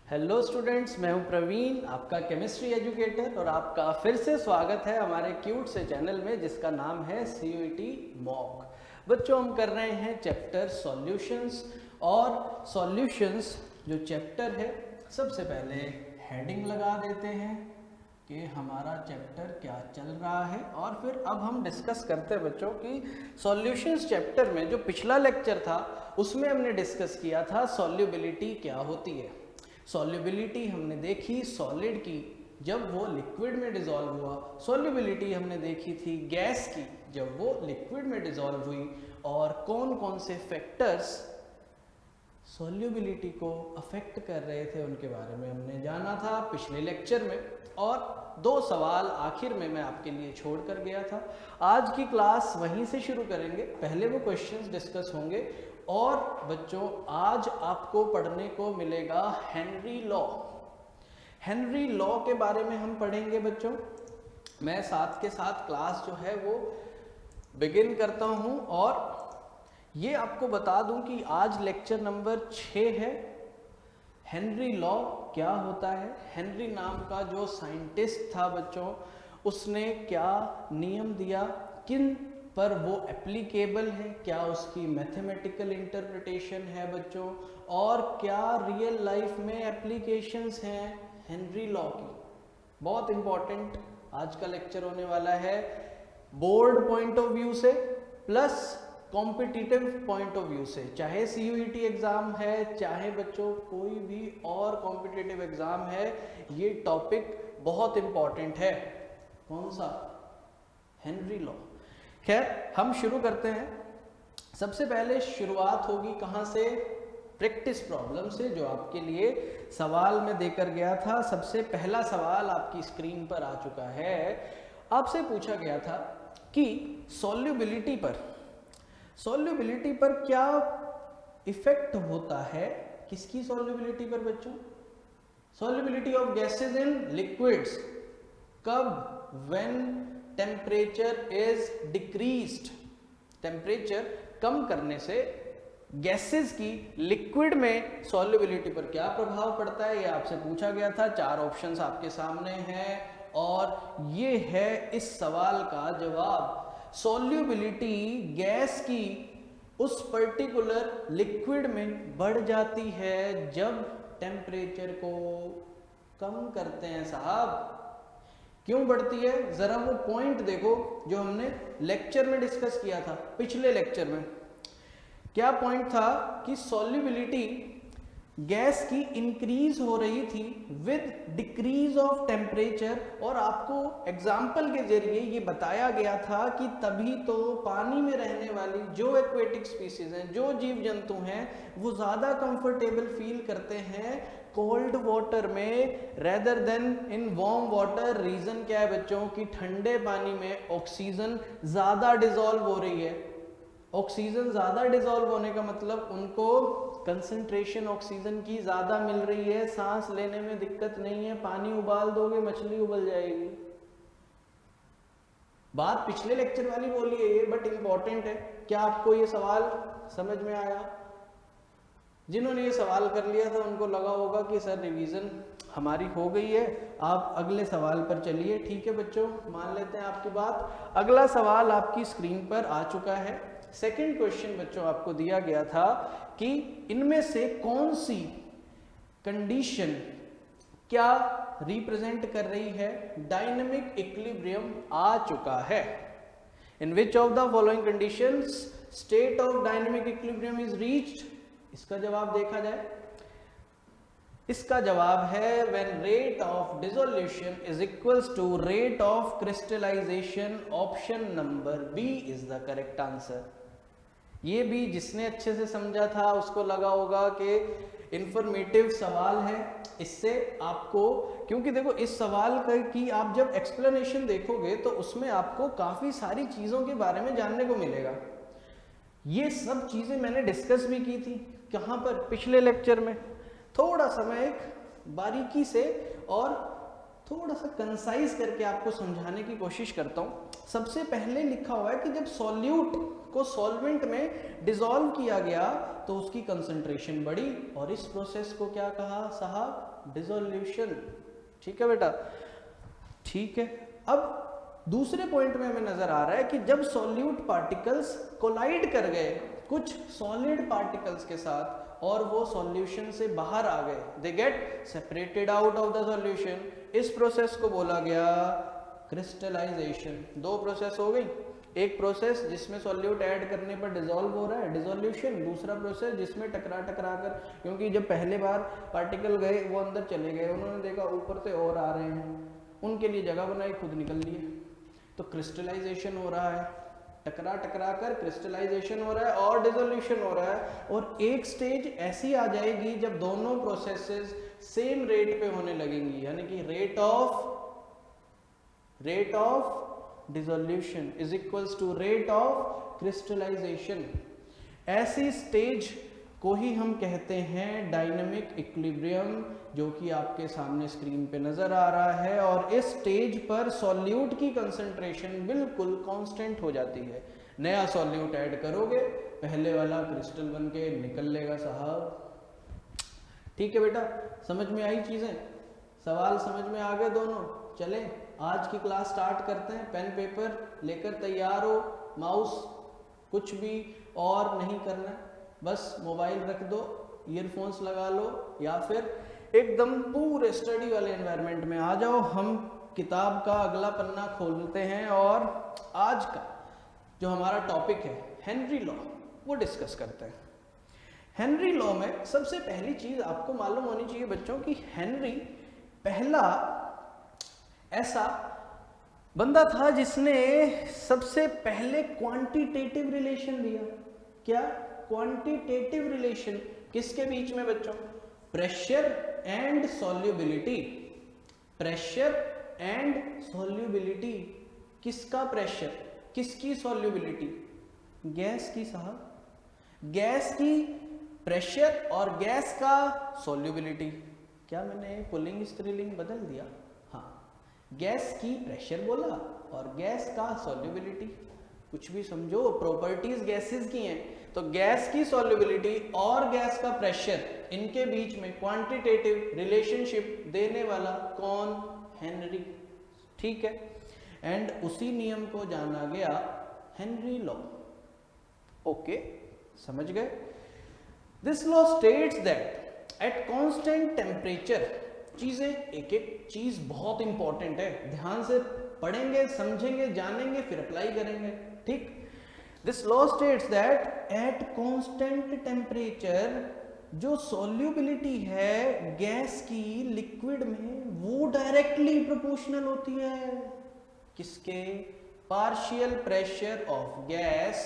Hello students, मैं हूं प्रवीण, आपका केमिस्ट्री एजुकेटर और आपका फिर से स्वागत है हमारे क्यूट से चैनल में जिसका नाम है CUET मॉक। बच्चों, हम कर रहे हैं चैप्टर सॉल्यूशंस और सॉल्यूशंस जो चैप्टर है, सबसे पहले हेडिंग लगा देते हैं कि हमारा चैप्टर क्या चल रहा है और फिर अब हम डिस्कस करते हैं बच्चों कि सॉल्यूशंस चैप्टर में जो पिछला लेक्चर था उसमें हमने डिस्कस किया था सॉल्युबिलिटी क्या होती है। सॉल्युबिलिटी हमने देखी सॉलिड की जब वो लिक्विड में डिसॉल्व हुआ, सॉल्युबिलिटी हमने देखी थी गैस की जब वो लिक्विड में डिसॉल्व हुई, और कौन कौन से फैक्टर्स सॉल्युबिलिटी को अफेक्ट कर रहे थे उनके बारे में हमने जाना था पिछले लेक्चर में। और दो सवाल आखिर में मैं आपके लिए छोड़ कर गया था। आज की क्लास वहीं से शुरू करेंगे, पहले वो क्वेश्चंस डिस्कस होंगे और बच्चों आज आपको पढ़ने को मिलेगा हेनरी लॉ। हेनरी लॉ के बारे में हम पढ़ेंगे बच्चों। मैं साथ के साथ क्लास जो है वो बिगिन करता हूं और ये आपको बता दूं कि आज लेक्चर नंबर 6 है। हेनरी लॉ क्या होता है, हेनरी नाम का जो साइंटिस्ट था बच्चों, उसने क्या नियम दिया, किन पर वो एप्लीकेबल है, क्या उसकी मैथमेटिकल इंटरप्रिटेशन है बच्चों, और क्या रियल लाइफ में एप्लीकेशंस हैं हेनरी लॉ की। बहुत इंपॉर्टेंट आज का लेक्चर होने वाला है, बोर्ड पॉइंट ऑफ व्यू से plus competitive point of view से। चाहे CUET एग्जाम है, चाहे बच्चों कोई भी और कॉम्पिटिटिव एग्जाम है, ये टॉपिक बहुत इंपॉर्टेंट है। कौन सा? Henry law. खैर, हम शुरू करते हैं। सबसे पहले शुरुआत होगी कहाँ से? प्रैक्टिस प्रॉब्लम से, जो आपके लिए सवाल में देकर गया था। सबसे पहला सवाल आपकी स्क्रीन पर आ चुका है। आपसे पूछा गया था कि सॉल्युबिलिटी पर क्या इफेक्ट होता है। किसकी सॉल्युबिलिटी पर बच्चों? Solubility of gases in liquids. कब? When temperature is decreased. Temperature कम करने से गैसेस की लिक्विड में सॉल्युबिलिटी पर क्या प्रभाव पड़ता है, ये आपसे पूछा गया था। 4 ऑप्शंस आपके सामने हैं और ये है इस सवाल का जवाब। सॉल्युबिलिटी गैस की उस पर्टिकुलर लिक्विड में बढ़ जाती है जब टेम्परेचर को कम करते हैं साहब। क्यों बढ़ती है? जरा वो पॉइंट देखो जो हमने लेक्चर में डिस्कस किया था। पिछले लेक्चर में क्या पॉइंट था कि सॉल्युबिलिटी गैस की इंक्रीज हो रही थी विद डिक्रीज ऑफ टेम्परेचर, और आपको एग्जाम्पल के जरिए ये बताया गया था कि तभी तो पानी में रहने वाली जो एक्वेटिक स्पीसीज हैं, जो जीव जंतु हैं, वो ज़्यादा कंफर्टेबल फील करते हैं कोल्ड वाटर में rather then in warm water. Reason क्या है बच्चों? कि ठंडे पानी में ऑक्सीजन ज़्यादा डिसॉल्व हो रही है। ऑक्सीजन ज़्यादा डिसॉल्व होने का मतलब उनको कंसंट्रेशन ऑक्सीजन की ज़्यादा मिल रही है, सांस लेने में दिक्कत नहीं है। पानी उबाल दोगे मछली उबल जाएगी। बात पिछले लेक्चर वाली बोली है ये, बट इंपॉर्टेंट है। क्या आपको ये सवाल समझ में आया? जिन्होंने ये सवाल कर लिया था उनको लगा होगा कि सर रिवीजन हमारी हो गई है, आप अगले सवाल पर चलिए। ठीक है बच्चों, मान लेते हैं आपकी बात। अगला सवाल आपकी स्क्रीन पर आ चुका है। सेकंड क्वेश्चन बच्चों आपको दिया गया था कि इनमें से कौन सी कंडीशन क्या रिप्रेजेंट कर रही है डायनेमिक इक्विलिब्रियम आ चुका है। In which of the following conditions state of dynamic equilibrium is reached. इसका जवाब देखा जाए, इसका जवाब है when rate of dissolution is equals to rate of crystallization. Option number B is the correct answer. ये भी जिसने अच्छे से समझा था उसको लगा होगा कि इंफॉर्मेटिव सवाल है। इससे आपको, क्योंकि देखो इस सवाल की आप जब एक्सप्लेनेशन देखोगे तो उसमें आपको काफ़ी सारी चीज़ों के बारे में जानने को मिलेगा। ये सब चीज़ें मैंने डिस्कस भी की थी। कहाँ पर? पिछले लेक्चर में। थोड़ा सा मैं एक बारीकी से और थोड़ा सा कंसाइज करके आपको समझाने की कोशिश करता हूँ। सबसे पहले लिखा हुआ है कि जब सॉल्यूट को सॉल्वेंट में डिसॉल्व किया गया तो उसकी कंसंट्रेशन बढ़ी और इस प्रोसेस को क्या कहा साहब? डिसोल्यूशन। ठीक है बेटा, ठीक है। अब दूसरे पॉइंट में हमें नजर आ रहा है कि जब सॉल्यूट पार्टिकल्स कोलाइड कर गए कुछ सॉलिड पार्टिकल्स के साथ और वो सॉल्यूशन से बाहर आ गए, they get separated out of the solution, इस प्रोसेस को बोला गया क्रिस्टलाइजेशन। दो प्रोसेस हो गई, एक प्रोसेस जिसमें सॉल्यूट ऐड करने पर डिसॉल्व हो रहा है डिसोल्यूशन, दूसरा प्रोसेस जिसमें टकरा कर, क्योंकि जब पहले बार पार्टिकल गए वो अंदर चले गए, उन्होंने देखा ऊपर से और आ रहे हैं, उनके लिए जगह बनाई, खुद निकल लिए, तो क्रिस्टलाइजेशन हो रहा है, टकरा कर क्रिस्टलाइजेशन हो रहा है और डिसोल्यूशन हो रहा है। और एक स्टेज ऐसी आ जाएगी जब दोनों प्रोसेसेस सेम रेट पे होने लगेंगी, यानी कि rate of dissolution is equals to rate of crystallization. ऐसी स्टेज को ही हम कहते हैं डायनामिक इक्विलिब्रियम, जो कि आपके सामने स्क्रीन पे नजर आ रहा है। और इस स्टेज पर सॉल्यूट की कंसंट्रेशन बिल्कुल कांस्टेंट हो जाती है। नया सॉल्यूट ऐड करोगे, पहले वाला क्रिस्टल बन के निकल लेगा साहब। ठीक है बेटा, समझ में आई चीजें? सवाल समझ में आ गए दोनों? चले आज की क्लास स्टार्ट करते हैं। पेन पेपर लेकर तैयार हो, माउस कुछ भी और नहीं करना है, बस मोबाइल रख दो, ईयरफोन्स लगा लो, या फिर एकदम पूरे स्टडी वाले एनवायरनमेंट में आ जाओ। हम किताब का अगला पन्ना खोलते हैं और आज का जो हमारा टॉपिक है हेनरी लॉ, वो डिस्कस करते हैं। हेनरी लॉ में सबसे पहली चीज आपको मालूम होनी चाहिए बच्चों की हेनरी पहला ऐसा बंदा था जिसने सबसे पहले क्वांटिटेटिव रिलेशन दिया। क्या? क्वांटिटेटिव रिलेशन किसके बीच में बच्चों? Pressure and solubility. Pressure and solubility. किसका प्रेशर, किसकी सॉल्युबिलिटी? गैस की साहब, गैस की प्रेशर और गैस का सॉल्युबिलिटी। क्या मैंने पुल्लिंग स्त्रीलिंग बदल दिया? हाँ, गैस की प्रेशर बोला और गैस का सॉल्युबिलिटी। कुछ भी समझो, प्रॉपर्टीज गैसेस की हैं, तो गैस की सॉल्युबिलिटी और गैस का प्रेशर, इनके बीच में क्वांटिटेटिव रिलेशनशिप देने वाला कौन? हेनरी। ठीक है, एंड उसी नियम को जाना गया हेनरी लॉ। ओके, समझ गए? This law states that at constant temperature, चीजें एक एक चीज बहुत इंपॉर्टेंट है, ध्यान से पढ़ेंगे, समझेंगे, जानेंगे, फिर अप्लाई करेंगे। ठीक, this law states that at constant temperature जो सॉल्युबिलिटी है गैस की लिक्विड में, वो डायरेक्टली प्रोपोर्शनल होती है किसके? Partial pressure of gas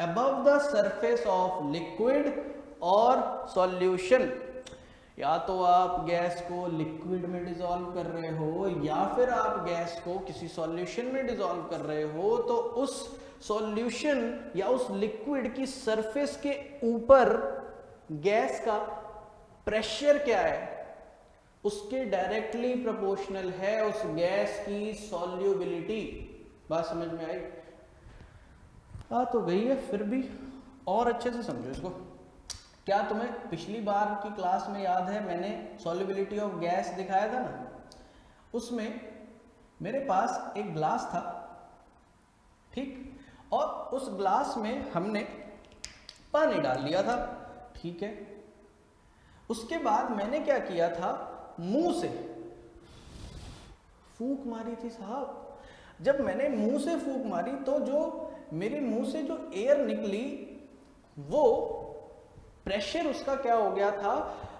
above the surface of liquid और सॉल्यूशन। या तो आप गैस को लिक्विड में डिसॉल्व कर रहे हो या फिर आप गैस को किसी सॉल्यूशन में डिसॉल्व कर रहे हो, तो उस सॉल्यूशन या उस लिक्विड की सरफेस के ऊपर गैस का प्रेशर क्या है, उसके डायरेक्टली प्रोपोर्शनल है उस गैस की सॉल्युबिलिटी। बात समझ में आई? आ तो गई है, फिर भी और अच्छे से समझो इसको। क्या तुम्हें पिछली बार की क्लास में याद है, मैंने सॉल्युबिलिटी ऑफ गैस दिखाया था ना? उसमें मेरे पास एक ग्लास था, ठीक, और उस ग्लास में हमने पानी डाल लिया था, ठीक है। उसके बाद मैंने क्या किया था, मुंह से फूंक मारी थी साहब। जब मैंने मुंह से फूंक मारी तो जो मेरे मुंह से जो एयर निकली, वो प्रेशर उसका क्या हो गया था,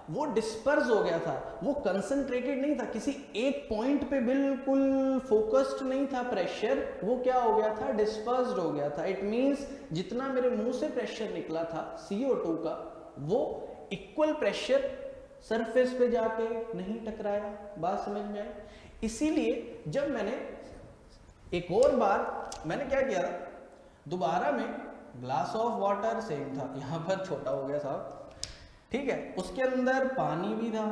वो डिस्पर्स हो गया था, वो कंसंट्रेटेड नहीं था, किसी एक पॉइंट पे बिल्कुल फोकस्ड नहीं था प्रेशर, वो क्या हो गया था, डिस्पर्स्ड हो गया था। इट मींस जितना मेरे मुंह से प्रेशर निकला था CO2 का, वो इक्वल प्रेशर सरफेस पे जाके नहीं टकराया। बात समझ में आई? इसीलिए जब मैंने एक और बार मैंने क्या किया, दोबारा में ग्लास ऑफ वाटर सेम था, यहां पर छोटा हो गया साहब, ठीक है, उसके अंदर पानी भी था,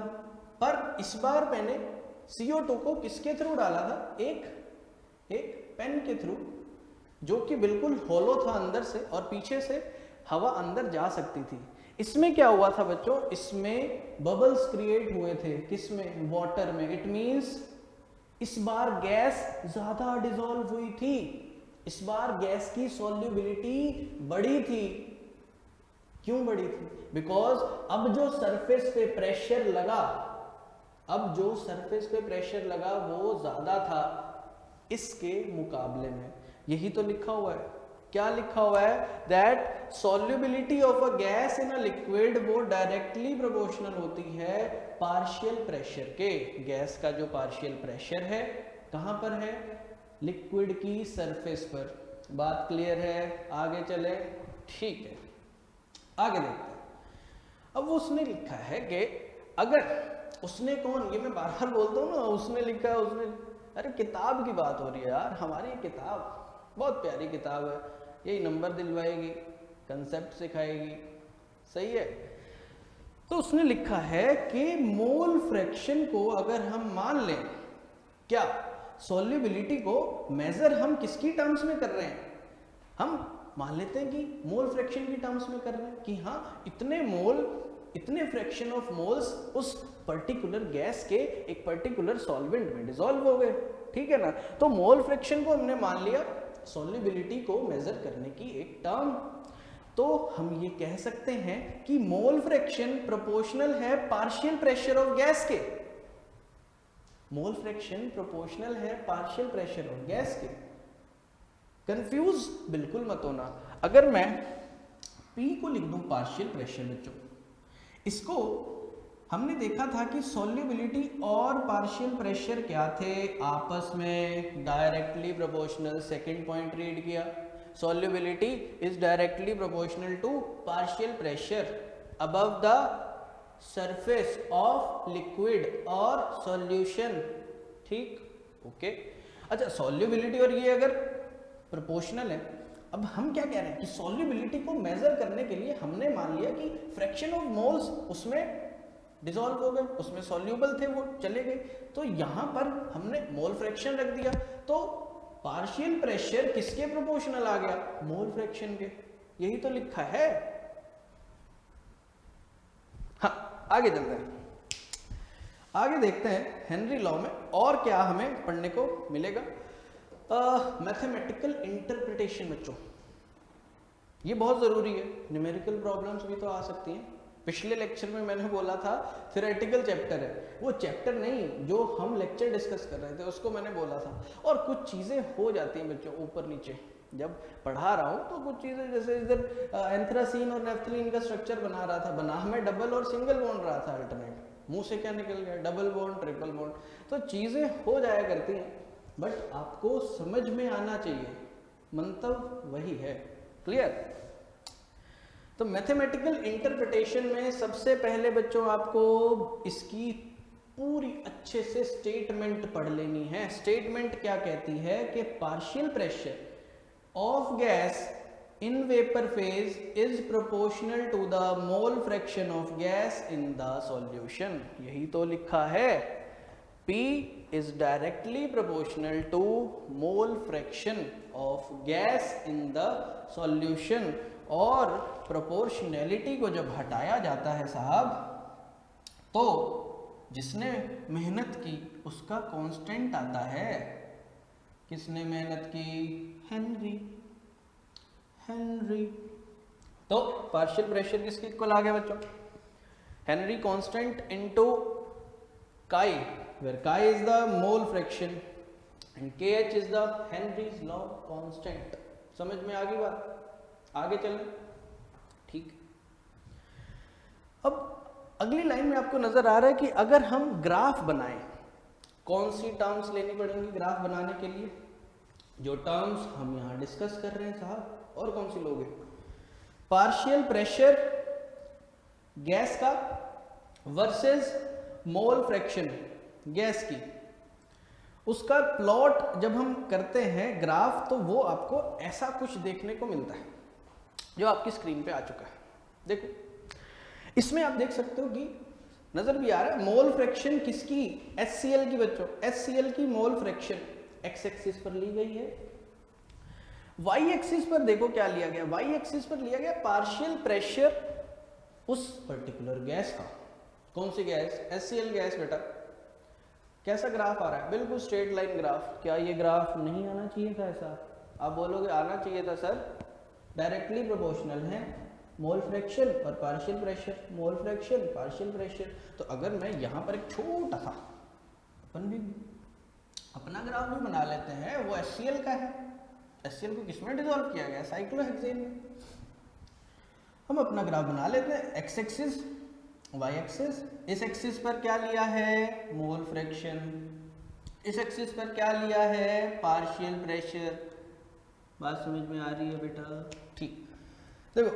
पर इस बार मैंने CO2 को किसके थ्रू डाला था, एक पेन के थ्रू, जो कि बिल्कुल होलो था अंदर से और पीछे से हवा अंदर जा सकती थी। इसमें क्या हुआ था बच्चों, इसमें बबल्स क्रिएट हुए थे, किसमें, वाटर में। इट मींस इस बार गैस ज्यादा डिसॉल्व हुई थी, इस बार गैस की सॉल्युबिलिटी बढ़ी थी। क्यों बढ़ी थी, बिकॉज अब जो सरफेस पे प्रेशर लगा, अब जो सरफेस पे प्रेशर लगा वो ज्यादा था इसके मुकाबले में। यही तो लिखा हुआ है, क्या लिखा हुआ है, that solubility of a gas in a liquid वो डायरेक्टली प्रोपोर्शनल होती है पार्शियल प्रेशर के। गैस का जो पार्शियल प्रेशर है कहां पर है, लिक्विड की सरफेस पर। बात क्लियर है, आगे चले, ठीक है, आगे देखते हैं। अब उसने लिखा है कि अगर उसने कौन, ये मैं बार बार बोलता हूँ ना, उसने लिखा है, उसने, अरे किताब की बात हो रही है यार, हमारी किताब बहुत प्यारी किताब है, यही नंबर दिलवाएगी, कंसेप्ट सिखाएगी, सही है। तो उसने लिखा है कि मोल फ्रैक्शन को अगर हम मान लें, क्या सॉल्युबिलिटी को मेजर हम किसकी टर्म्स में कर रहे हैं, हम मान लेते हैं कि मोल फ्रैक्शन की टर्म्स में कर रहे हैं कि हाँ इतने मोल, इतने फ्रैक्शन ऑफ मोल्स उस पर्टिकुलर गैस के एक पर्टिकुलर सॉल्वेंट में डिसॉल्व हो गए, ठीक है ना। तो मोल फ्रैक्शन को हमने मान लिया सॉल्युबिलिटी को मेजर करने की एक टर्म। तो हम ये कह सकते हैं कि मोल फ्रैक्शन प्रोपोर्शनल है पार्शियल प्रेशर ऑफ गैस के, मोल फ्रैक्शन प्रोपोर्शनल है पार्शियल प्रेशर ऑफ गैस के। कंफ्यूज बिल्कुल मत होना। अगर मैं P को लिख दूं पार्शियल प्रेशर बच्चों, इसको हमने देखा था कि सॉल्युबिलिटी और पार्शियल प्रेशर क्या थे, आपस में directly proportional. Second point read किया, solubility is directly proportional to partial pressure above the surface of liquid और सॉल्यूशन, ठीक, ओके। अच्छा, सॉल्युबिलिटी और ये अगर प्रोपोर्शनल है, अब हम क्या कह रहे हैं कि सॉल्युबिलिटी को मेजर करने के लिए हमने मान लिया कि फ्रैक्शन ऑफ मोल्स उसमें डिसॉल्व हो गए, उसमें सॉल्यूबल थे, वो चले गए। तो यहां पर हमने मोल फ्रैक्शन रख दिया, तो पार्शियल प्रेशर किसके प्रोपोर्शनल आ गया, मोल फ्रैक्शन के। यही तो लिखा है। हाँ, आगे चलते हैं, आगे देखते हैं हेनरी लॉ में और क्या हमें पढ़ने को मिलेगा। मैथमेटिकल इंटरप्रिटेशन बच्चों, ये बहुत जरूरी है, न्यूमेरिकल प्रॉब्लम्स भी तो आ सकती हैं। पिछले लेक्चर में मैंने बोला था थ्योरेटिकल चैप्टर है, वो चैप्टर नहीं जो हम लेक्चर डिस्कस कर रहे थे उसको मैंने बोला था। और कुछ चीजें हो जाती हैं बच्चों ऊपर नीचे, जब पढ़ा रहा हूँ तो कुछ चीजें, जैसे इधर एंथ्रासीन और नेफ्थलीन का स्ट्रक्चर बना रहा था, बना हमें डबल और सिंगल बॉन्ड रहा था अल्टरनेट, मुंह से क्या निकल गया, डबल बॉन्ड, ट्रिपल बॉन्ड। तो चीजें हो जाया करती हैं, बट आपको समझ में आना चाहिए, मंतव्य वही है। क्लियर। तो मैथमेटिकल इंटरप्रिटेशन में सबसे पहले बच्चों आपको इसकी पूरी अच्छे से स्टेटमेंट पढ़ लेनी है। स्टेटमेंट क्या कहती है कि partial pressure of gas in vapour phase is proportional to the mole fraction of gas in the solution. यही तो लिखा है, P is directly proportional to mole fraction of gas in the solution। और proportionality को जब हटाया जाता है साहब, तो जिसने मेहनत की उसका कांस्टेंट आता है। किसने मेहनत की, हेनरी, हेनरी। तो पार्शियल प्रेशर किसके इक्वल आ गया बच्चों, हेनरी कांस्टेंट इनटू काई, where chi is the mole fraction and kh is the Henry's law constant। समझ में आ गई बात, आगे चलें, ठीक। अब अगली लाइन में आपको नजर आ रहा है कि अगर हम ग्राफ बनाएं, कौन सी टर्म्स लेनी पड़ेंगी ग्राफ बनाने के लिए, जो टर्म्स हम यहां डिस्कस कर रहे हैं साहब, और कौन सी लोगे, पार्शियल प्रेशर गैस का वर्सेस मोल फ्रैक्शन गैस की, उसका प्लॉट जब हम करते हैं ग्राफ, तो वो आपको ऐसा कुछ देखने को मिलता है जो आपकी स्क्रीन पे आ चुका है। देखो, इसमें आप देख सकते हो कि नजर भी आ रहा है। मोल फ्रैक्शन किसकी? HCl की बच्चों, HCl की मोल फ्रैक्शन एक्स एक्सिस पर ली गई है। वाई एक्सिस पर देखो क्या लिया गया, वाई एक्सिस पर लिया गया पार्शियल प्रेशर उस पर्टिकुलर गैस का। कौन सी गैस? HCl गैस बेटा। कैसा ग्राफ आ रहा है? बिल्कुल स्ट्रेट लाइन ग्राफ। क्या ये ग्राफ नहीं आना चाहिए था ऐसा? आप बोलोगे आना चाहिए था सर, डायरेक्टली प्रोपोर्शनल है मोल फ्रैक्शन और partial pressure, mole fraction partial pressure. तो अगर मैं यहाँ पर एक छोटा सा अपन भी अपना ग्राफ भी बना लेते हैं, वो HCl का है। HCl को किसमें डिसॉल्व किया गया? साइक्लोहेक्सेन में। हम अपना ग्राफ बना लेते हैं, एक्स एक्सिस वाई एक्सिस। इस एक्सिस पर क्या लिया है? Mole fraction. इस एक्सिस पर क्या लिया है? Partial pressure. बात समझ में आ रही है बेटा? ठीक। देखो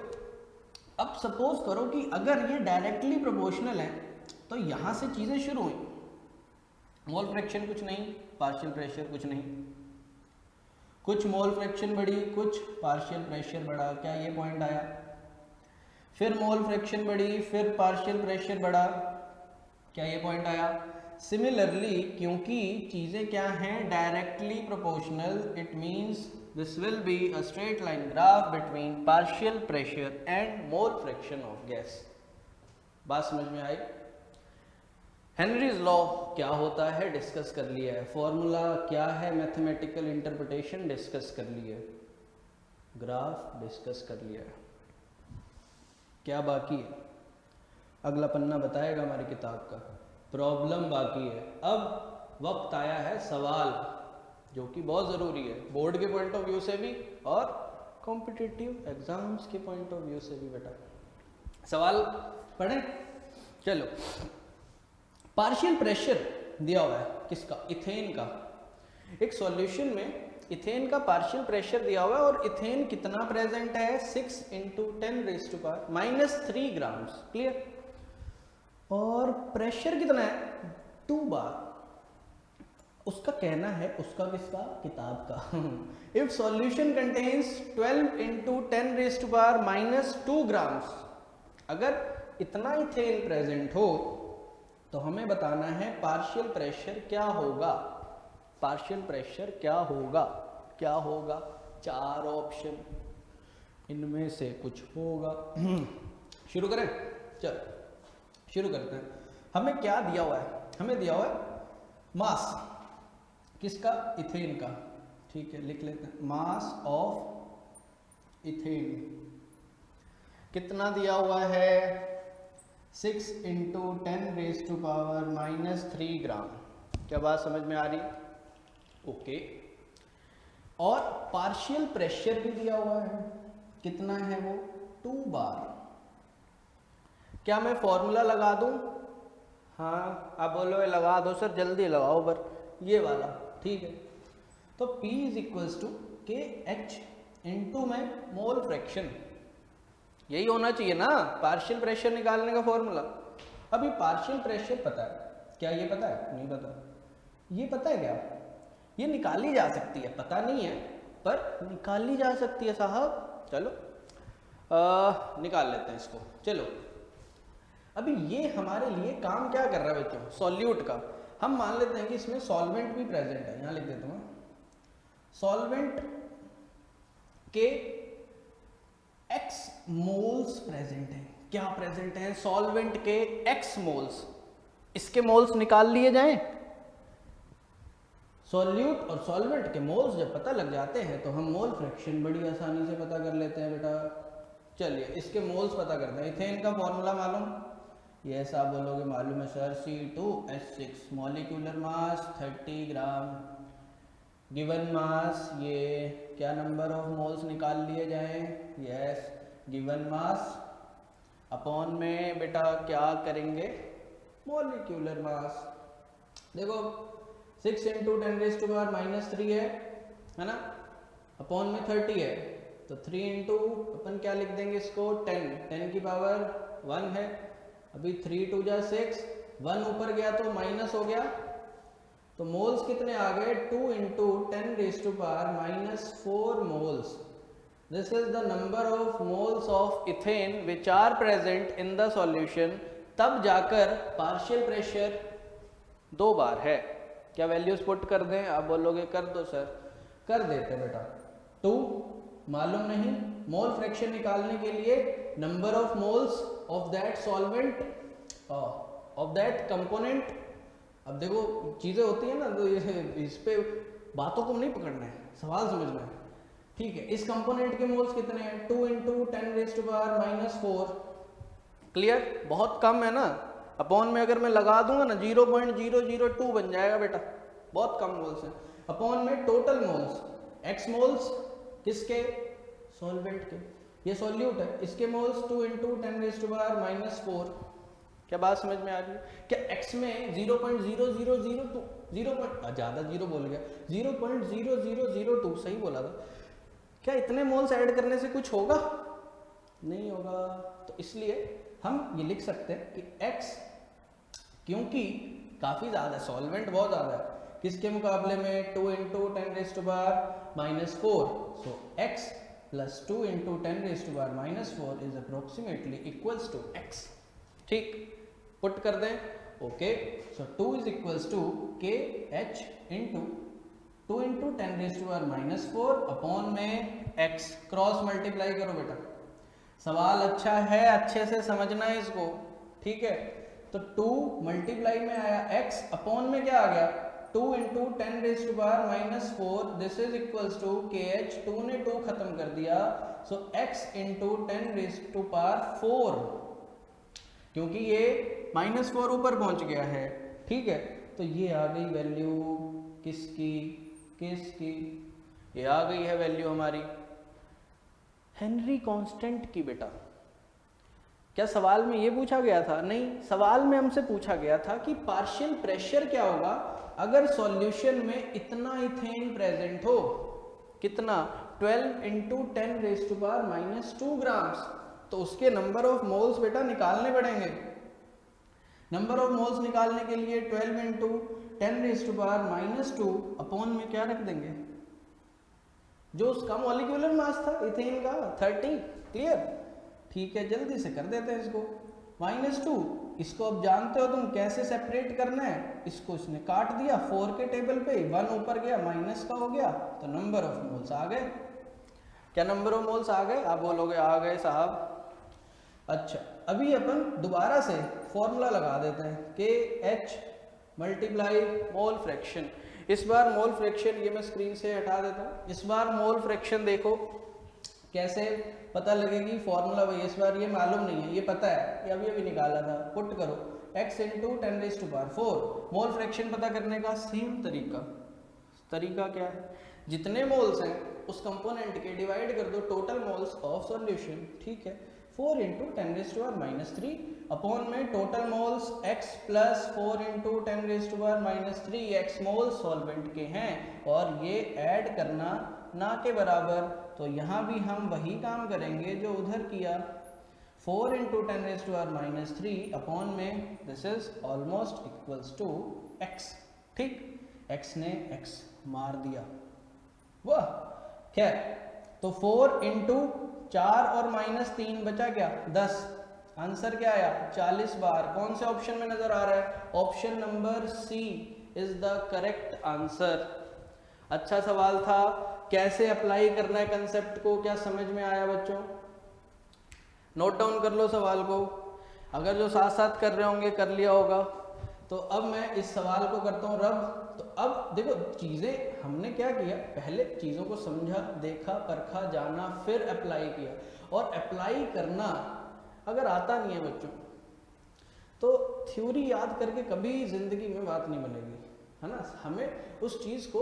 अब सपोज करो कि अगर ये डायरेक्टली प्रोपोर्शनल है तो यहां से चीजें शुरू हुई। मोल फ्रैक्शन कुछ नहीं, पार्शियल प्रेशर कुछ नहीं, कुछ मोल फ्रैक्शन बढ़ी, कुछ पार्शियल प्रेशर बढ़ा। क्या ये पॉइंट आया? फिर मोल फ्रैक्शन बढ़ी, फिर पार्शियल प्रेशर बढ़ा। क्या ये पॉइंट आया? सिमिलरली क्योंकि चीजें क्या हैं? Directly proportional, it means this will be a straight line graph between partial pressure and mole fraction of gas. बात समझ में आई? हेनरीज लॉ क्या होता है डिस्कस कर लिया है, फॉर्मूला क्या है, मैथमेटिकल इंटरप्रिटेशन डिस्कस कर लिया है, ग्राफ डिस्कस कर लिया है। क्या बाकी है? अगला पन्ना बताएगा हमारी किताब का, प्रॉब्लम बाकी है। अब वक्त आया है सवाल, जो कि बहुत ज़रूरी है बोर्ड के पॉइंट ऑफ व्यू से भी और कॉम्पिटिटिव एग्जाम्स के पॉइंट ऑफ व्यू से भी। बेटा सवाल पढ़ें? चलो, पार्शियल प्रेशर दिया हुआ है किसका? इथेन का। एक सॉल्यूशन में इथेन का पार्शियल प्रेशर दिया हुआ है और इथेन कितना प्रेजेंट है? 6 × 10⁻³ ग्राम्स। क्लियर? और प्रेशर कितना है? 2 बार। उसका कहना है, उसका किसका? किताब का। इफ सॉल्यूशन कंटेन्स 12 × 10⁻² ग्राम्स, अगर इतना इथेन प्रेजेंट हो तो हमें बताना है पार्शियल प्रेशर क्या होगा। पार्शियल प्रेशर क्या होगा? क्या होगा? 4 ऑप्शन, इनमें से कुछ होगा। शुरू करें? चलो शुरू करते हैं। हमें क्या दिया हुआ है? हमें दिया हुआ है मास किसका? इथेन का। ठीक है, लिख लेते हैं, मास ऑफ इथेन कितना दिया हुआ है? 6 × 10⁻³ ग्राम। क्या बात समझ में आ रही? ओके। और पार्शियल प्रेशर भी दिया हुआ है, कितना है वो? 2 बार। क्या मैं फॉर्मूला लगा दूं? हाँ, आप बोलो लगा दो सर, जल्दी लगाओ पर ये वाला। ठीक है, तो P = KH इंटू में मोल फ्रैक्शन, यही होना चाहिए ना पार्शियल प्रेशर निकालने का फॉर्मूला। अभी पार्शियल प्रेशर पता है क्या? ये पता है? नहीं पता। ये पता है क्या? ये निकाली जा सकती है, पता नहीं है पर निकाली जा सकती है साहब। चलो निकाल लेते हैं इसको। चलो अभी ये हमारे लिए काम क्या कर रहा है बच्चों? सॉल्यूट का। हम मान लेते हैं कि इसमें सॉल्वेंट भी प्रेजेंट है, यहां लिख देता हूं, सॉल्वेंट के x मोल्स प्रेजेंट हैं। क्या प्रेजेंट है? सॉल्वेंट के x मोल्स। इसके मोल्स निकाल लिए जाएं। सॉल्यूट और सॉल्वेंट के मोल्स जब पता लग जाते हैं तो हम मोल फ्रैक्शन बड़ी आसानी से पता कर लेते हैं बेटा। चलिए इसके मोल्स पता करते हैं। इथेन का फॉर्मूला मालूम? यस, आप बोलोगे मालूम है सर, C2H6, मॉलिक्यूलर मास 30 ग्राम, गिवन मास, ये क्या नंबर ऑफ मोल्स निकाल लिए जाएं? यस, गिवन मास अपॉन में बेटा क्या करेंगे? Molecular mass. देखो 6 × 10⁻³ है ना, अपॉन में 30 है, तो 3 इंटू अपन क्या लिख देंगे इसको? 10 की पावर 1 है। अभी 3 × 2 = 6, 1 ऊपर गया तो माइनस हो गया, तो मोल्स कितने आ गए? 2 × 10⁻⁴ moles. This is the number of moles of ethane which are present in the solution तब जाकर पार्शियल प्रेशर 2 बार है। क्या वैल्यूज पुट कर दें? आप बोलोगे कर दो सर, कर देते बेटा। 2 मालूम नहीं, मोल फ्रैक्शन निकालने के लिए number of moles of that solvent of that component. अब देखो चीज़ें होती है ना, तो इस पे बातों को नहीं पकड़ना है, सवाल समझना है, ठीक है। इस कंपोनेंट के मोल्स कितने हैं? 2 × 10⁻⁻⁴। क्लियर? बहुत कम है ना, अपॉन में अगर मैं लगा दूंगा ना 0.002 बन जाएगा बेटा, बहुत कम मोल्स हैं। अपॉन में टोटल मोल्स, एक्स मोल्स किसके? सॉल्वेंट के, ये सॉल्यूट है, इसके मोल्स 2 × 10⁻⁻⁴। क्या बात समझ में आ रही है? क्या x में 0.0002 ज़्यादा जीरो बोल गया, 0.0002 सही बोला था, क्या इतने मोल्स ऐड करने से कुछ होगा? नहीं होगा। तो इसलिए हम ये लिख सकते हैं कि x, क्योंकि काफ़ी ज़्यादा सॉल्वेंट बहुत ज़्यादा है किसके मुकाबले में? 2 × 10⁻⁴। So x + 2 × 10⁻⁴ is approximately equals to x। ठीक, पुट कर दें। ओके, सो 2 = KH × 2 × 10⁻⁴ अपॉन में x। क्रॉस मल्टीप्लाई करो बेटा, सवाल अच्छा है, अच्छे से समझना है इसको, ठीक है। तो 2 मल्टीप्लाई में आया x, अपॉन में क्या आ गया? 2 × 10⁻⁴, this is equals to KH। 2 ने 2 खत्म कर दिया, सो x × 10⁻⁴, क्योंकि ये -4 ऊपर पहुंच गया है, ठीक है। तो ये आ गई वैल्यू किसकी? ये आ गई है वैल्यू हमारी हेनरी कांस्टेंट की बेटा। क्या सवाल में ये पूछा गया था? नहीं, सवाल में हमसे पूछा गया था कि पार्शियल प्रेशर क्या होगा अगर सॉल्यूशन में इतना इथेन प्रेजेंट हो। कितना? 12 × 10⁻² ग्राम्स। तो उसके नंबर ऑफ मोल्स बेटा निकालने पड़ेंगे। नंबर ऑफ मोल्स निकालने के लिए 12 × 10⁻² अपॉन में क्या रख देंगे? जो उसका मॉलिक्यूलर मास था इथेन का, 30। क्लियर? ठीक है, जल्दी से कर देते हैं इसको। -2, इसको अब जानते हो तुम कैसे सेपरेट करना है। इसको इसने काट दिया 4 के टेबल पे, 1 ऊपर गया, माइनस का हो गया, तो नंबर ऑफ मोल्स आ गए। क्या नंबर ऑफ मोल्स आ गए? आप बोलोगे आ गए साहब। अच्छा, अभी अपन दोबारा से फॉर्मूला लगा देते हैं, KH × मोल फ्रैक्शन। इस बार मोल फ्रैक्शन ये मैं स्क्रीन से हटा देता हूँ। इस बार मोल फ्रैक्शन देखो कैसे पता लगेगी, फॉर्मूला वही। इस बार ये मालूम नहीं है, ये पता है, ये अभी निकाला था। पुट करो x × 10⁻⁴। मोल फ्रैक्शन पता करने का सेम तरीका क्या है? जितने मोल्स हैं उस कंपोनेंट के डिवाइड कर दो टोटल मोल्स ऑफ सॉल्यूशन, ठीक है। 4 × 10⁻³ अपॉन में total moles x + 4 × 10⁻³ x moles solvent के हैं, और ये ऐड करना ना के बराबर। तो यहाँ भी हम वही काम करेंगे जो उधर किया। 4 × 10⁻³ अपॉन में this is almost equals to x। ठीक, x ने x मार दिया, वाह। खैर, तो 4 × 4 और -3 बचा क्या? 10। आंसर क्या आया? 40 बार। कौन से ऑप्शन में नजर आ रहा है? Option number C is the correct answer. अच्छा सवाल था। कैसे अप्लाई करना है कंसेप्ट को, क्या समझ में आया बच्चों? नोट डाउन कर लो सवाल को। अगर जो साथ साथ कर रहे होंगे कर लिया होगा। तो अब मैं इस सवाल को करता हूँ रब। तो अब देखो चीज़ें हमने क्या किया, पहले चीज़ों को समझा, देखा, परखा, जाना, फिर अप्लाई किया। और अप्लाई करना अगर आता नहीं है बच्चों तो थ्योरी याद करके कभी ज़िंदगी में बात नहीं बनेगी, है ना। हमें उस चीज़ को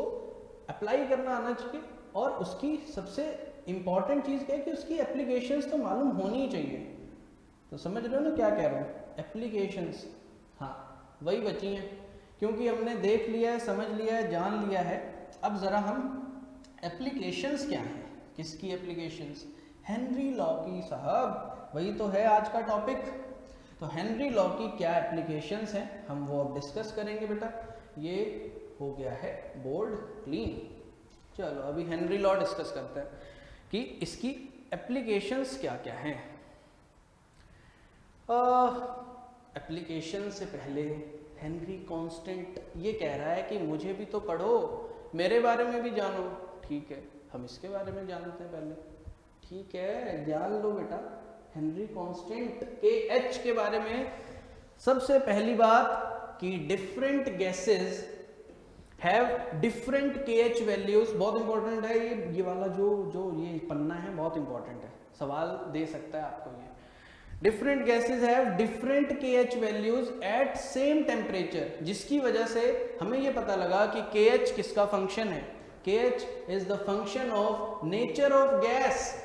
अप्लाई करना आना चाहिए, और उसकी सबसे इम्पॉर्टेंट चीज़ क्या है कि उसकी एप्लीकेशंस तो मालूम होनी ही चाहिए। तो समझ रहे हो ना क्या कह रहा हूँ? एप्लीकेशंस, हाँ वही बची हैं, क्योंकि हमने देख लिया है, समझ लिया है, जान लिया है। अब ज़रा हम एप्लीकेशंस क्या हैं, किसकी एप्लीकेशंस? हेनरी लॉ की साहब, वही तो है आज का टॉपिक। तो हेनरी लॉ की क्या एप्लीकेशंस हैं हम वो अब डिस्कस करेंगे बेटा। ये हो गया है बोल्ड क्लीन। चलो अभी हेनरी लॉ डिस्कस करते हैं कि इसकी एप्लीकेशंस क्या क्या हैं। एप्लीकेशन से पहले हेनरी कांस्टेंट ये कह रहा है कि मुझे भी तो पढ़ो, मेरे बारे में भी जानो। ठीक है, हम इसके बारे में जानते हैं पहले। ठीक है, जान लो बेटा हेनरी कांस्टेंट के एच के बारे में। सबसे पहली बात कि different gases have different K H values. बहुत इंपॉर्टेंट है ये वाला जो ये पन्ना है, बहुत इंपॉर्टेंट है, सवाल दे सकता है आपको ये। Different gases have different K H values at same temperature, जिसकी वजह से हमें ये पता लगा कि के एच किसका फंक्शन है। के H is the function of nature of gas.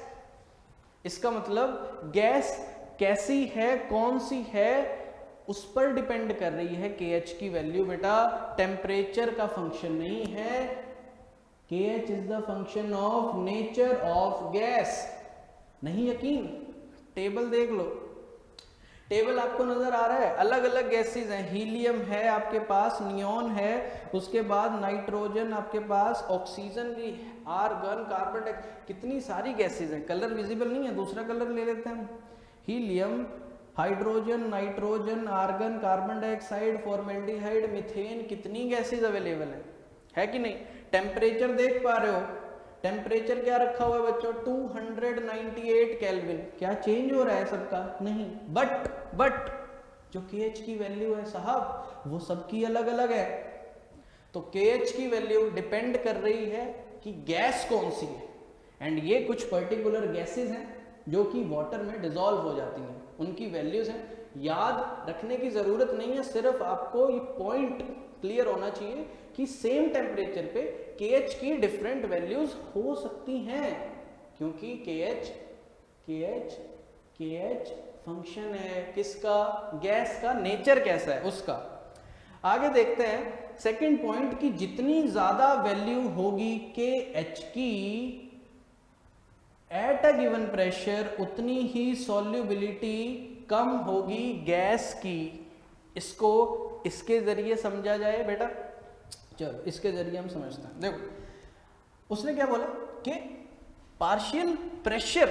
इसका मतलब गैस कैसी है, कौन सी है, उस पर डिपेंड कर रही है के एच की वैल्यू बेटा, टेम्परेचर का फंक्शन नहीं है। के H is the function of nature of gas. नहीं यकीन, टेबल देख लो, टेबल आपको नजर आ रहा है। अलग अलग गैसेस हैं, हीलियम है आपके पास, नियॉन है, उसके बाद नाइट्रोजन आपके पास, ऑक्सीजन भी, आर्गन, कार्बन डाइऑक्साइड, कितनी सारी गैसेस हैं। कलर विजिबल नहीं है, दूसरा कलर ले लेते हैं। Helium, hydrogen, nitrogen, argon, carbon dioxide, formaldehyde, methane, कितनी गैसेस अवेलेबल है कि नहीं। टेम्परेचर देख पा रहे हो, टेम्परेचर क्या रखा हुआ है बच्चों, 298 केल्विन। क्या चेंज हो रहा है सबका? नहीं। बट जो के एच की वैल्यू है साहब, वो सबकी अलग अलग है। तो के एच की वैल्यू डिपेंड कर रही है कि गैस कौन सी है। एंड ये कुछ पर्टिकुलर गैसेस हैं जो कि वाटर में डिसॉल्व हो जाती हैं, उनकी वैल्यूज हैं। याद रखने की जरूरत नहीं है, सिर्फ आपको ये पॉइंट क्लियर होना चाहिए कि सेम टेम्परेचर पे के एच की डिफरेंट वैल्यूज हो सकती हैं, क्योंकि के एच फंक्शन है किसका, गैस का, नेचर कैसा है उसका। आगे देखते हैं सेकंड पॉइंट कि जितनी ज्यादा वैल्यू होगी के एच की एट अ गिवन प्रेशर, उतनी ही सॉल्युबिलिटी कम होगी गैस की। इसको इसके जरिए समझा जाए बेटा, चलो इसके जरिए हम समझते हैं। देखो उसने क्या बोला कि पार्शियल प्रेशर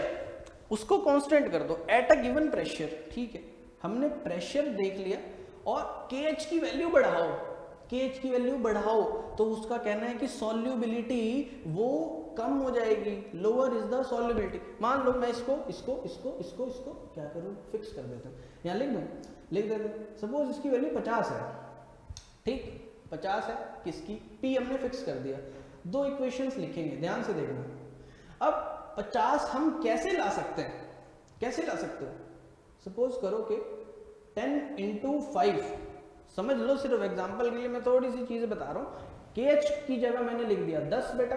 उसको कांस्टेंट कर दो एट अ गिवन प्रेशर। ठीक है, हमने प्रेशर देख लिया और के एच की वैल्यू बढ़ाओ, के एच की वैल्यू बढ़ाओ तो उसका कहना है कि सॉल्युबिलिटी वो कम हो जाएगी, लोअर इज द सॉल्युबिलिटी। मान लो मैं इसको क्या करूं, फिक्स कर देता हूं, यहाँ लिख देते। सपोज इसकी वैल्यू 50 है, ठीक 50 है, किसकी, P हमने फिक्स कर दिया। दो इक्वेशंस लिखेंगे, ध्यान से देखना। अब 50 हम कैसे ला सकते हैं, कैसे ला सकते हो, सपोज करो कि 10 into 5, समझ लो सिर्फ एग्जांपल के लिए मैं थोड़ी सी चीजें बता रहा हूं। के एच की जगह मैंने लिख दिया 10 बेटा,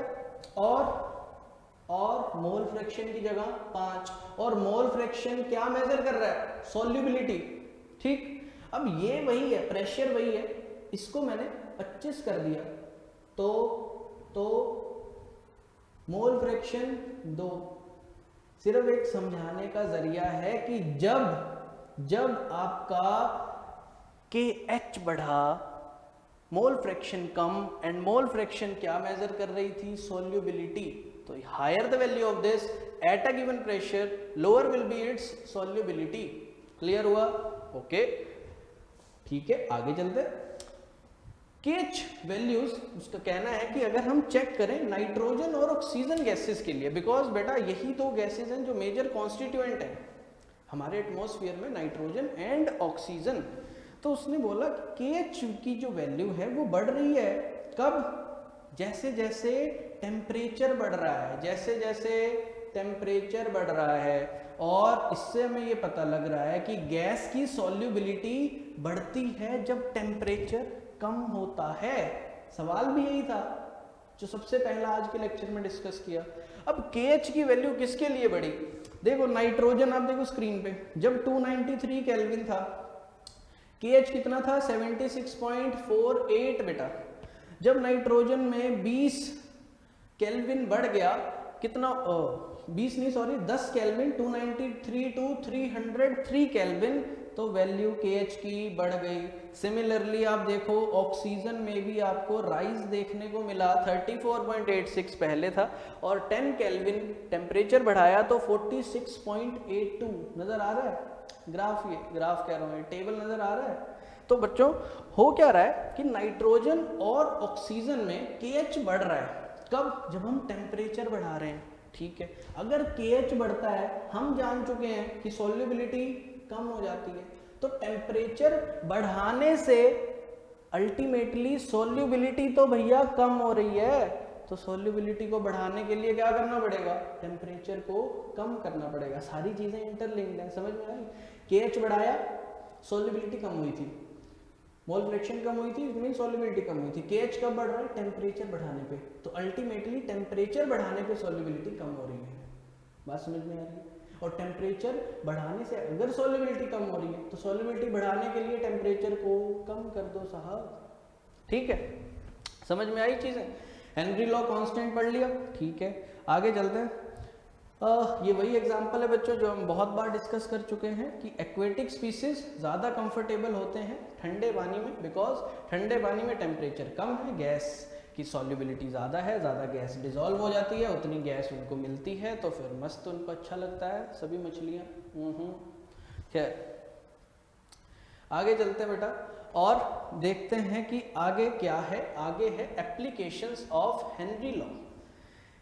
और मोल फ्रैक्शन की जगह 5, और मोल फ्रैक्शन क्या मेजर कर रहा है, सॉल्युबिलिटी। ठीक, अब ये वही है, प्रेशर वही है, इसको मैंने 25 कर दिया तो मोल फ्रैक्शन 2। सिर्फ एक समझाने का जरिया है कि जब आपका के एच बढ़ा, मोल फ्रैक्शन कम, एंड मोल फ्रैक्शन क्या मेजर कर रही थी, सॉल्युबिलिटी। तो higher the value of this at a given pressure, lower will be its solubility. Clear हुआ? ओके, ठीक है, आगे चलते। के एच वैल्यूज उसका कहना है कि अगर हम चेक करें नाइट्रोजन और ऑक्सीजन गैसेस के लिए, बिकॉज बेटा यही दो गैसेस हैं जो मेजर कॉन्स्टिट्यूएंट हैं हमारे एटमॉस्फेयर में, नाइट्रोजन एंड ऑक्सीजन। तो उसने बोला कि के एच की जो वैल्यू है वो बढ़ रही है। कब? जैसे जैसे टेम्परेचर बढ़ रहा है, जैसे जैसे टेम्परेचर बढ़ रहा है। और इससे हमें ये पता लग रहा है कि गैस की सॉल्युबिलिटी बढ़ती है जब टेम्परेचर कम होता है। सवाल भी यही था जो सबसे पहला आज के लेक्चर में डिस्कस किया। अब के एच की वैल्यू किसके लिए बढ़ी? देखो नाइट्रोजन, आप देखो स्क्रीन पे, जब 293 केल्विन था, के एच कितना था, 76.48 बेटा। जब नाइट्रोजन में 20 केल्विन बढ़ गया, कितना 20 नहीं सॉरी 10 केल्विन, 293 टू 303 केल्विन, तो वैल्यू के एच की बढ़ गई। सिमिलरली आप देखो ऑक्सीजन में भी आपको राइज देखने को मिला, 34.86 पहले था, और 10 केल्विन टेम्परेचर बढ़ाया तो 46.82 नजर आ रहा है। ग्राफ, ये ग्राफ कह रहा हूँ, टेबल नजर आ रहा है। तो बच्चों हो क्या रहा है कि नाइट्रोजन और ऑक्सीजन में KH बढ़ रहा है। कब? जब हम टेम्परेचर बढ़ा रहे हैं, ठीक है। अगर KH बढ़ता है, हम जान चुके हैं कि सॉल्युबिलिटी कम हो जाती है, तो टेम्परेचर बढ़ाने से अल्टीमेटली सॉल्युबिलिटी तो भैया कम हो रही है। तो सॉल्युबिलिटी को बढ़ाने के लिए क्या करना पड़ेगा? टेम्परेचर को कम करना पड़ेगा। सारी चीजें इंटरलिंक्ड हैं, समझ में आई? KH बढ़ाया, सॉल्युबिलिटी कम हुई थी, मोल फ्रैक्शन कम हुई थी, मीन सॉल्युबिलिटी कम हुई थी। KH कब बढ़ रहा है? टेम्परेचर बढ़ाने पे। तो अल्टीमेटली टेम्परेचर बढ़ाने पे सॉल्युबिलिटी कम हो रही है। बात समझ में आ रही है? और टेम्परेचर बढ़ाने से अगर सॉल्युबिलिटी कम हो रही है तो सॉल्युबिलिटी बढ़ाने के लिए टेम्परेचर को कम कर दो साहब, ठीक है। समझ में आई चीजें? हेनरी लॉ कांस्टेंट पढ़ लिया, ठीक है। आगे चलते हैं। ये वही एग्जांपल है बच्चों जो हम बहुत बार डिस्कस कर चुके हैं कि एक्वेटिक स्पीसीज ज़्यादा कंफर्टेबल होते हैं ठंडे पानी में, बिकॉज ठंडे पानी में टेम्परेचर कम है, गैस की सॉल्युबिलिटी ज़्यादा है, ज़्यादा गैस डिजॉल्व हो जाती है, उतनी गैस उनको मिलती है, तो फिर मस्त उनको अच्छा लगता है सभी मछलियाँ। खैर आगे चलते हैं बेटा और देखते हैं कि आगे क्या है। आगे है applications of Henry law.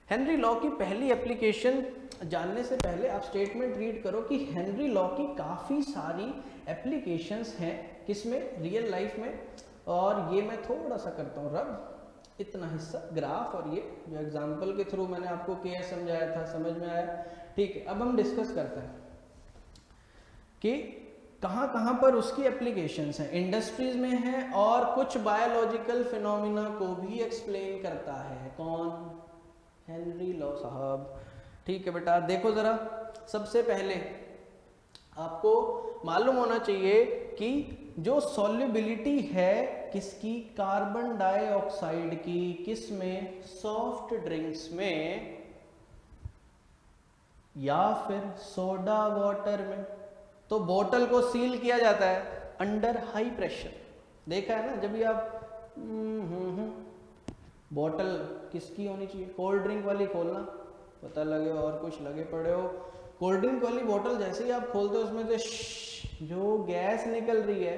Henry law की पहली एप्लीकेशन जानने से पहले आप स्टेटमेंट रीड करो कि हेनरी लॉ की काफ़ी सारी एप्लीकेशंस हैं, किसमें? रियल लाइफ में। और ये मैं थोड़ा सा करता हूँ रब, इतना हिस्सा ग्राफ, और ये जो एग्जांपल के थ्रू मैंने आपको क्या समझाया था, समझ में आया? ठीक है। अब हम डिस्कस करते हैं कि कहाँ कहाँ पर उसकी एप्लीकेशंस हैं। इंडस्ट्रीज में है और कुछ बायोलॉजिकल फिनोमिना को भी एक्सप्लेन करता है। कौन? हेनरी लॉ साहब, ठीक है बेटा। देखो जरा, सबसे पहले आपको मालूम होना चाहिए कि जो सॉल्युबिलिटी है किसकी? कार्बन डाइऑक्साइड की। किस में? सॉफ्ट ड्रिंक्स में या फिर सोडा वाटर में। तो बोतल को सील किया जाता है अंडर हाई प्रेशर। देखा है ना, जब भी आप बोतल किसकी होनी चाहिए? कोल्ड ड्रिंक वाली खोलना, पता लगे और कुछ लगे पड़े हो। कोल्ड ड्रिंक वाली बोतल जैसे ही आप खोलते हो उसमें से जो गैस निकल रही है,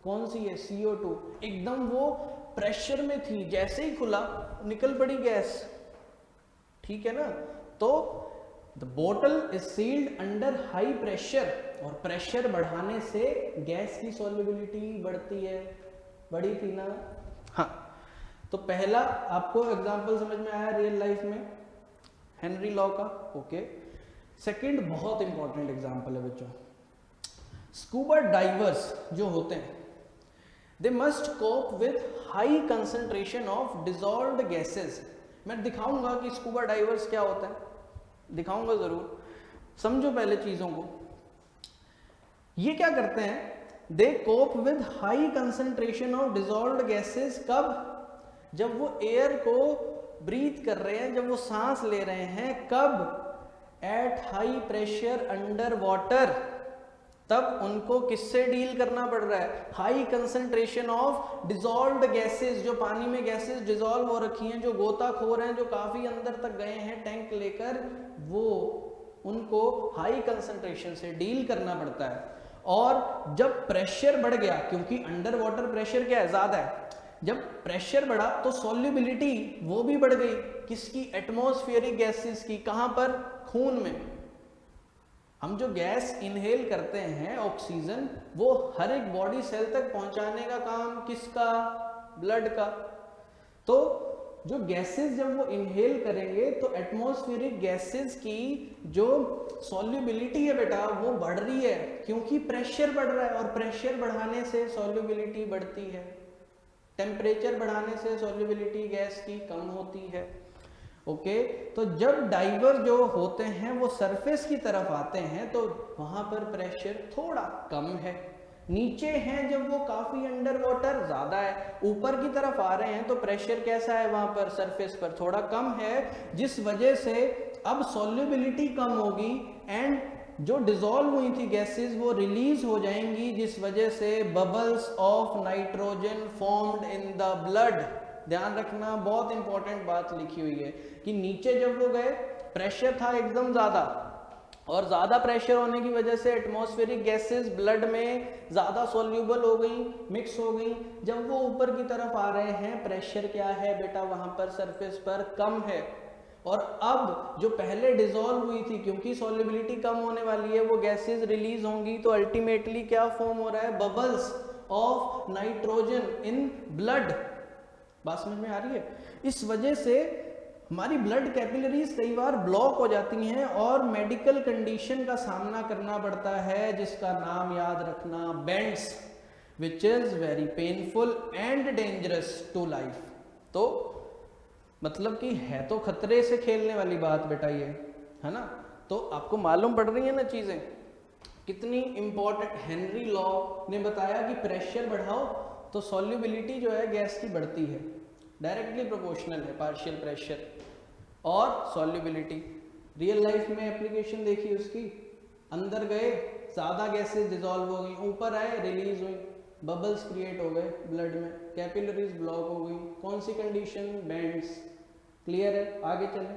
कौन सी है? CO2। एकदम वो प्रेशर में थी, जैसे ही खुला निकल पड़ी गैस, ठीक है ना। तो the bottle is sealed under high pressure, और प्रेशर बढ़ाने से गैस की सॉल्युबिलिटी बढ़ती है। बढ़ी थी ना? हाँ। तो पहला आपको एग्जांपल समझ में आया रियल लाइफ में हेनरी लॉ का, ओके। सेकंड बहुत इंपॉर्टेंट एग्जांपल है बच्चों, स्कूबा डाइवर्स जो होते हैं, they must cope with high concentration of dissolved gases. मैं दिखाऊंगा कि स्कूबा डाइवर्स क्या होता है, दिखाऊंगा जरूर। समझो पहले चीजों को। ये क्या करते हैं? They cope with high concentration of dissolved gases. कब? जब वो एयर को ब्रीथ कर रहे हैं, जब वो सांस ले रहे हैं। कब? At high pressure under water. तब उनको किससे डील करना पड़ रहा है? High concentration of dissolved gases. जो पानी में गैसेस डिजॉल्व हो रखी हैं, जो गोताखोर हैं, जो काफी अंदर तक गए हैं टैंक लेकर, वो उनको हाई कंसंट्रेशन से डील करना पड़ता है। और जब प्रेशर बढ़ गया, क्योंकि अंडर वाटर प्रेशर क्या है? ज्यादा है। जब प्रेशर बढ़ा तो सॉल्युबिलिटी वो भी बढ़ गई। किसकी? एटमॉस्फेरिक गैसेस की। कहां पर? खून में। हम जो गैस इनहेल करते हैं ऑक्सीजन, वो हर एक बॉडी सेल तक पहुंचाने का काम किसका? ब्लड का। तो जो गैसेस जब वो इनहेल करेंगे तो एटमॉस्फेरिक गैसेस की जो सॉल्युबिलिटी है बेटा वो बढ़ रही है, क्योंकि प्रेशर बढ़ रहा है, और प्रेशर बढ़ाने से सॉल्युबिलिटी बढ़ती है। टेम्परेचर बढ़ाने से सॉल्युबिलिटी गैस की कम होती है। ओके, तो जब डाइवर जो होते हैं वो सरफेस की तरफ आते हैं तो वहां पर प्रेशर थोड़ा कम है। नीचे हैं जब वो काफी अंडर वाटर ज्यादा है। ऊपर की तरफ आ रहे हैं तो प्रेशर कैसा है वहां पर? सरफेस पर थोड़ा कम है, जिस वजह से अब सॉल्युबिलिटी कम होगी एंड जो डिसॉल्व हुई थी गैसेस वो रिलीज हो जाएंगी, जिस वजह से bubbles of nitrogen formed in the blood. ध्यान रखना, बहुत इंपॉर्टेंट बात लिखी हुई है कि नीचे जब वो गए प्रेशर था एकदम ज्यादा, और ज़्यादा प्रेशर होने की वजह से एटमॉस्फेरिक गैसेस ब्लड में ज़्यादा सॉल्यूबल हो गई, मिक्स हो गई। जब वो ऊपर की तरफ आ रहे हैं, प्रेशर क्या है बेटा वहाँ पर सरफेस पर कम है, और अब जो पहले डिसॉल्व हुई थी, क्योंकि सॉल्युबिलिटी कम होने वाली है, वो गैसेस रिलीज होंगी, तो अल्टीमेटली क्या फॉर्म हो रहा है, bubbles of nitrogen in blood. बात समझ में आ रही है? इस वजह से हमारी ब्लड कैपिलरीज कई बार ब्लॉक हो जाती हैं और मेडिकल कंडीशन का सामना करना पड़ता है, जिसका नाम याद रखना, bends, which is very painful and dangerous to life. तो मतलब कि है तो खतरे से खेलने वाली बात बेटा ये, है ना? तो आपको मालूम पड़ रही है ना चीजें कितनी इंपॉर्टेंट। हेनरी लॉ ने बताया कि प्रेशर बढ़ाओ तो सॉल्युबिलिटी जो है गैस की बढ़ती है, डायरेक्टली प्रोपोर्शनल है पार्शियल प्रेशर और सॉल्युबिलिटी। रियल लाइफ में एप्लीकेशन देखी उसकी, अंदर गए ज़्यादा गैसेस डिजॉल्व हो गई, ऊपर आए रिलीज हुई, बबल्स क्रिएट हो गए ब्लड में, कैपिलरीज ब्लॉक हो गई। कौन सी कंडीशन? बेंड्स। क्लियर है? आगे चले,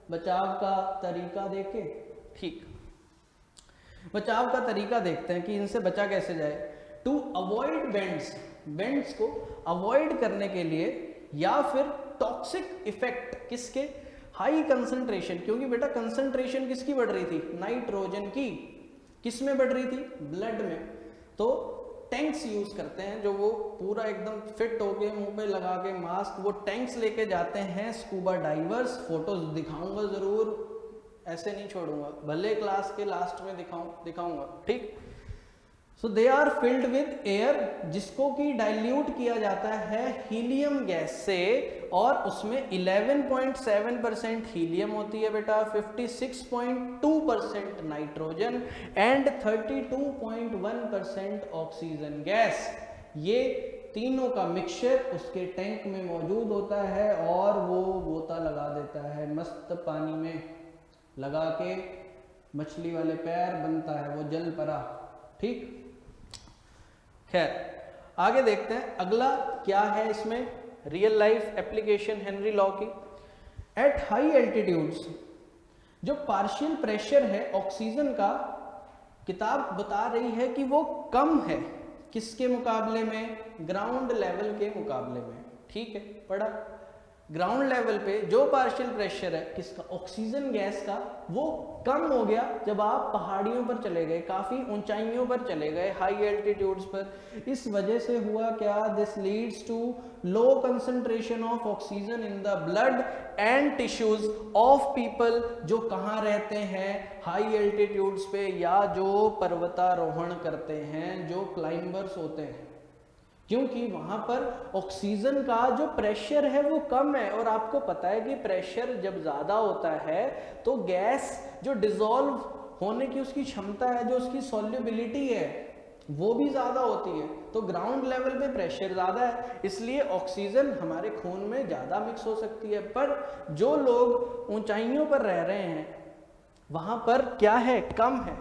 बचाव का तरीका देखे। ठीक, बचाव का तरीका देखते हैं कि इनसे बचा कैसे जाए। टू अवॉइड बेंड्स, बेंड्स को अवॉइड करने के लिए, या फिर टॉक्सिक इफेक्ट किसके, हाई कंसंट्रेशन, क्योंकि बेटा कंसंट्रेशन किसकी बढ़ रही थी, नाइट्रोजन की, किस में बढ़ रही थी, ब्लड में। तो टैंक्स यूज करते हैं, जो वो पूरा एकदम फिट होके मुंह पे लगा के मास्क, वो टैंक्स लेके जाते हैं स्कूबा डाइवर्स। फोटोज दिखाऊंगा जरूर, ऐसे नहीं छोड़ूंगा, भले क्लास के लास्ट में दिखाऊंगा, ठीक। So they are filled with air, जिसको कि डाइल्यूट किया जाता है हीलियम गैस से, और उसमें 11.7% हीलियम होती है बेटा, 56.2% नाइट्रोजन एंड 32.1% ऑक्सीजन गैस। ये तीनों का मिक्सचर उसके टैंक में मौजूद होता है, और वो गोता लगा देता है मस्त पानी में, लगा के मछली वाले पैर बनता है वो जल परा, ठीक। खैर आगे देखते हैं अगला क्या है इसमें, real life application Henry law की। एट हाई एल्टीट्यूड्स, जो पार्शियल प्रेशर है ऑक्सीजन का, किताब बता रही है कि वो कम है, किसके मुकाबले में, ग्राउंड लेवल के मुकाबले में, ठीक है, पढ़ा। ग्राउंड लेवल पे जो पार्शियल प्रेशर है किसका, ऑक्सीजन गैस का, वो कम हो गया जब आप पहाड़ियों पर चले गए, काफी ऊंचाइयों पर चले गए, हाई एल्टीट्यूड्स पर। इस वजह से हुआ क्या, this leads to low concentration of oxygen in the blood and tissues of people, जो कहाँ रहते हैं, हाई एल्टीट्यूड्स पे, या जो पर्वतारोहण करते हैं, जो क्लाइंबर्स होते हैं, क्योंकि वहां पर ऑक्सीजन का जो प्रेशर है वो कम है। और आपको पता है कि प्रेशर जब ज्यादा होता है तो गैस जो डिसॉल्व होने की उसकी क्षमता है, जो उसकी सॉल्युबिलिटी है, वो भी ज्यादा होती है। तो ग्राउंड लेवल पे प्रेशर ज्यादा है, इसलिए ऑक्सीजन हमारे खून में ज्यादा मिक्स हो सकती है। पर जो लोग ऊंचाइयों पर रह रहे हैं वहां पर क्या है, कम है।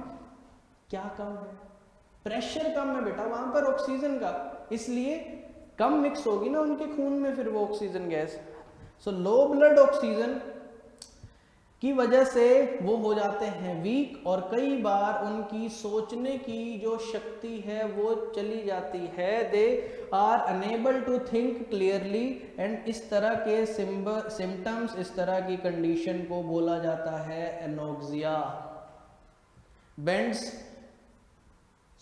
क्या कम है, प्रेशर कम है बेटा वहां पर ऑक्सीजन का, इसलिए कम मिक्स होगी ना उनके खून में फिर वो ऑक्सीजन गैस। सो लो ब्लड ऑक्सीजन की वजह से वो हो जाते हैं वीक, और कई बार उनकी सोचने की जो शक्ति है वो चली जाती है, they are unable to think clearly, and इस तरह के सिम्टम्स, इस तरह की कंडीशन को बोला जाता है एनोक्सिया। बेंड्स,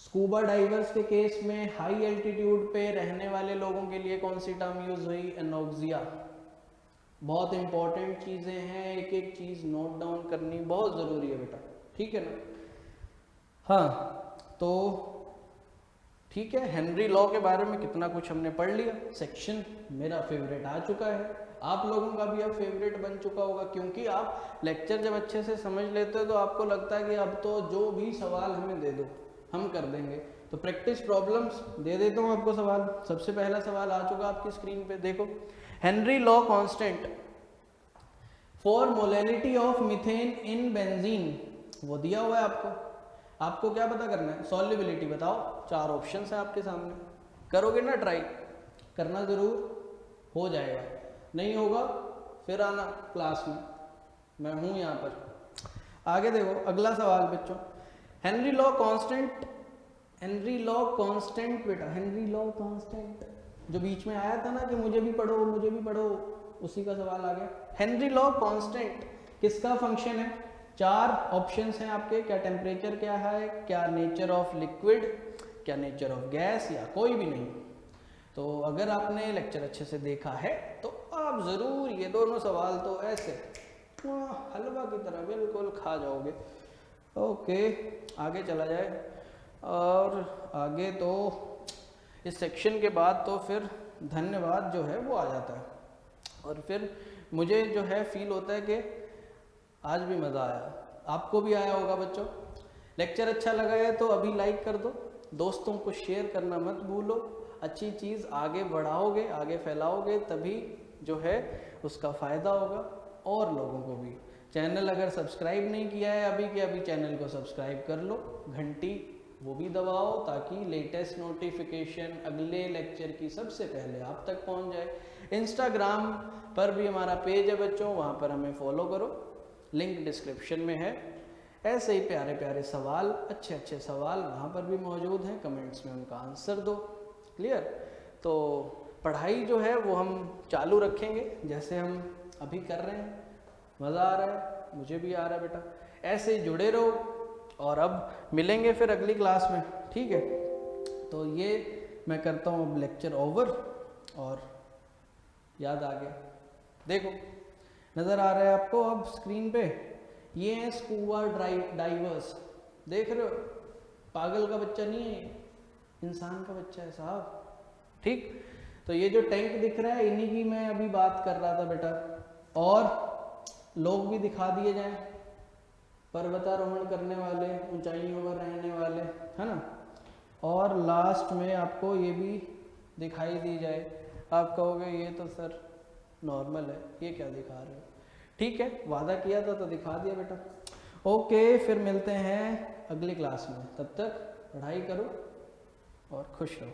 स्कूबा डाइवर्स के केस में हाई एल्टीट्यूड पे रहने वाले लोगों के लिए कौन सी टर्म यूज हुई, एनोक्सिया। बहुत इंपॉर्टेंट चीजें हैं, एक एक चीज नोट डाउन करनी बहुत जरूरी है बेटा, ठीक है ना। हाँ तो ठीक है, हेनरी लॉ के बारे में कितना कुछ हमने पढ़ लिया। सेक्शन मेरा फेवरेट आ चुका है, आप लोगों का भी अब फेवरेट बन चुका होगा, क्योंकि आप लेक्चर जब अच्छे से समझ लेते हो तो आपको लगता है कि अब तो जो भी सवाल हमें दे दो हम कर देंगे। तो प्रैक्टिस प्रॉब्लम्स दे देता हूँ आपको सवाल। सबसे पहला सवाल आ चुका आपकी स्क्रीन पे, देखो। Henry law constant for molality of methane in benzene, वो दिया हुआ है आपको। आपको क्या पता करना है, सॉल्युबिलिटी बताओ। 4 ऑप्शन है आपके सामने, करोगे ना ट्राई, करना जरूर, हो जाएगा। नहीं होगा फिर आना क्लास में, मैं हूँ यहाँ पर। आगे देखो अगला सवाल बच्चों, Henry law constant, Henry law constant बेटा, हेनरी लॉ कांस्टेंट जो बीच में आया था ना कि मुझे भी पढ़ो मुझे भी पढ़ो, उसी का सवाल आ गया। हेनरी लॉ कांस्टेंट किसका फंक्शन है? 4 ऑप्शंस हैं आपके, क्या टेम्परेचर क्या है, क्या नेचर ऑफ लिक्विड, क्या नेचर ऑफ गैस, या कोई भी नहीं। तो अगर आपने लेक्चर अच्छे से देखा है तो आप ज़रूर ये दोनों सवाल तो ऐसे हलवा की तरह बिल्कुल खा जाओगे। ओके आगे चला जाए, और आगे तो इस सेक्शन के बाद तो फिर धन्यवाद जो है वो आ जाता है, और फिर मुझे जो है फील होता है कि आज भी मज़ा आया, आपको भी आया होगा बच्चों। लेक्चर अच्छा लगा है तो अभी लाइक कर दो, दोस्तों को शेयर करना मत भूलो, अच्छी चीज़ आगे बढ़ाओगे आगे फैलाओगे तभी जो है उसका फ़ायदा होगा और लोगों को भी। चैनल अगर सब्सक्राइब नहीं किया है अभी के अभी चैनल को सब्सक्राइब कर लो, घंटी वो भी दबाओ ताकि लेटेस्ट नोटिफिकेशन अगले लेक्चर की सबसे पहले आप तक पहुंच जाए। इंस्टाग्राम पर भी हमारा पेज है बच्चों, वहाँ पर हमें फॉलो करो, लिंक डिस्क्रिप्शन में है। ऐसे ही प्यारे प्यारे सवाल, अच्छे अच्छे सवाल वहाँ पर भी मौजूद हैं, कमेंट्स में उनका आंसर दो। क्लियर? तो पढ़ाई जो है वो हम चालू रखेंगे जैसे हम अभी कर रहे हैं, मज़ा आ रहा है, मुझे भी आ रहा है बेटा, ऐसे ही जुड़े रहो। और अब मिलेंगे फिर अगली क्लास में, ठीक है? तो ये मैं करता हूँ अब लेक्चर ओवर, और याद आ गया, देखो नज़र आ रहा है आपको अब स्क्रीन पे, ये है स्कूबा डाइवर्स, देख रहे हो? पागल का बच्चा नहीं है ये, इंसान का बच्चा है साहब, ठीक? तो ये जो टैंक दिख रहा है इन्हीं की मैं अभी बात कर रहा था बेटा। और लोग भी दिखा दिए जाएं, पर्वतारोहण करने वाले, ऊंचाइयों पर रहने वाले, है ना? और लास्ट में आपको ये भी दिखाई दी जाए, आप कहोगे ये तो सर नॉर्मल है, ये क्या दिखा रहे हो? ठीक है, वादा किया था तो दिखा दिया बेटा। ओके फिर मिलते हैं अगली क्लास में, तब तक पढ़ाई करो और खुश रहो।